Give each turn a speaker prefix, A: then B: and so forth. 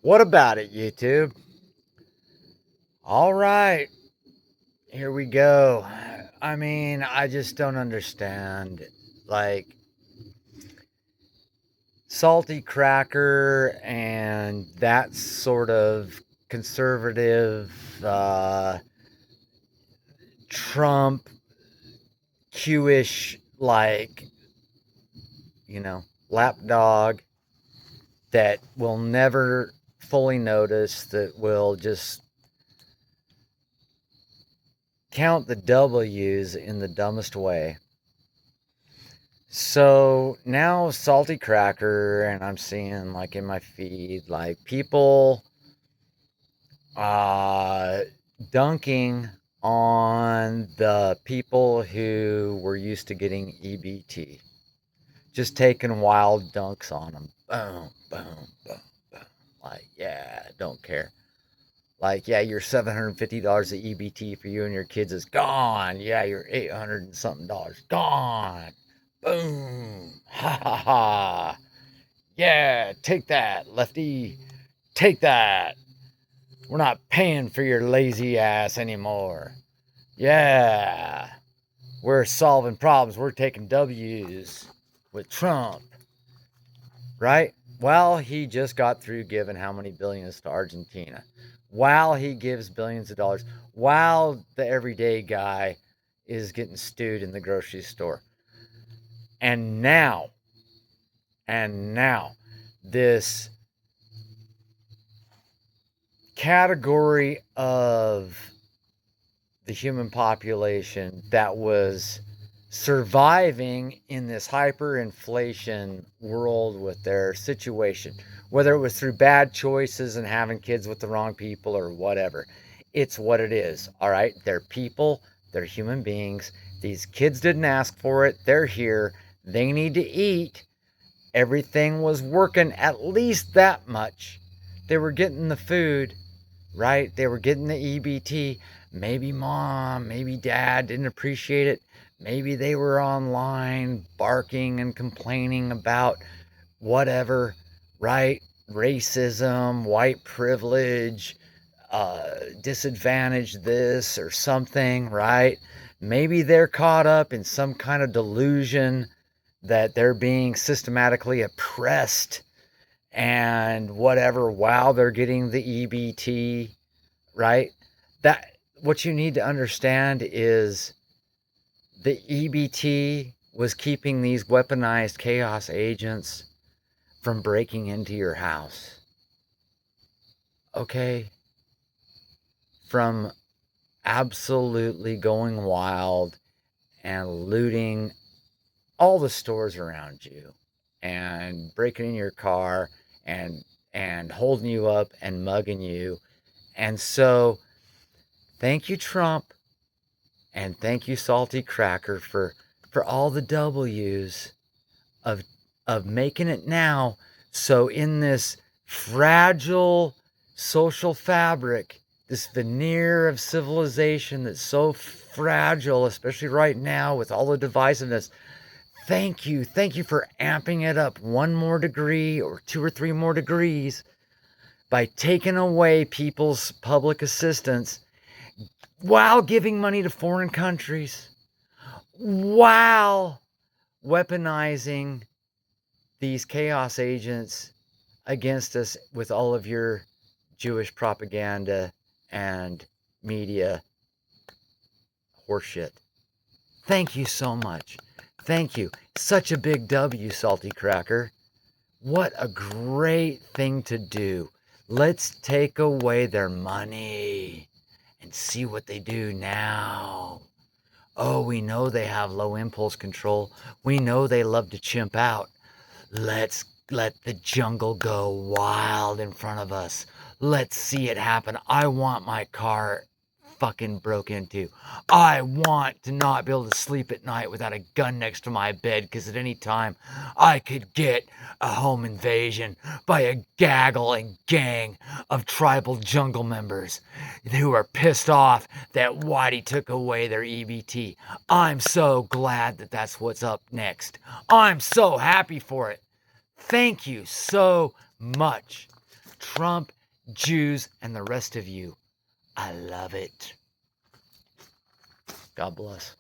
A: What about it, YouTube? All right, here we go. I mean, I just don't understand. Like, salty cracker and that sort of conservative, Trump, Q-ish, like, you know, lapdog that will never fully notice, that will just count the W's in the dumbest way. So now salty cracker, and I'm seeing like in my feed, like people uh dunking on the people who were used to getting EBT. Just taking wild dunks on them. Boom, boom, boom, boom. Like, yeah, don't care. Like, yeah, your $750 of EBT for you and your kids is gone. Yeah, your 800 and something dollars gone. Boom. Ha ha ha. Yeah, take that, lefty. Take that. We're not paying for your lazy ass anymore. Yeah. We're solving problems. We're taking W's with Trump, right? Well, he just got through giving how many billions to Argentina. While he gives billions of dollars, while the everyday guy is getting stewed in the grocery store. And now, and now, this category of the human population that was surviving in this hyperinflation world with their situation, whether it was through bad choices and having kids with the wrong people or whatever. It's what it is. All right. They're people, they're human beings. These kids didn't ask for it. They're here. They need to eat. Everything was working at least that much. They were getting the food, right? They were getting the EBT. Maybe mom, maybe dad didn't appreciate it. Maybe they were online barking and complaining about whatever, right? Racism, white privilege, disadvantage this or something, right? Maybe they're caught up in some kind of delusion that they're being systematically oppressed and whatever while they're getting the EBT, right? That what you need to understand is the EBT was keeping these weaponized chaos agents from breaking into your house. Okay? From absolutely going wild and looting all the stores around you and breaking in your car and holding you up and mugging you. And so thank you, Trump, and thank you, Salty Cracker, for all the W's of making it now. So in this fragile social fabric, this veneer of civilization that's so fragile, especially right now with all the divisiveness, thank you for amping it up one more degree or two or three more degrees by taking away people's public assistance while giving money to foreign countries, while weaponizing these chaos agents against us with all of your Jewish propaganda and media horseshit. Thank you so much. Thank you. Such a big W, Salty Cracker. What a great thing to do. Let's take away their money and see what they do now. Oh, we know they have low impulse control. We know they love to chimp out. Let's let the jungle go wild in front of us. Let's see it happen. I want my car fucking broke into. I want to not be able to sleep at night without a gun next to my bed, because at any time I could get a home invasion by a gaggle and gang of tribal jungle members who are pissed off that Whitey took away their EBT. I'm so glad that that's what's up next. I'm so happy for it. Thank you so much. Trump, Jews, and the rest of you. I love it. God bless.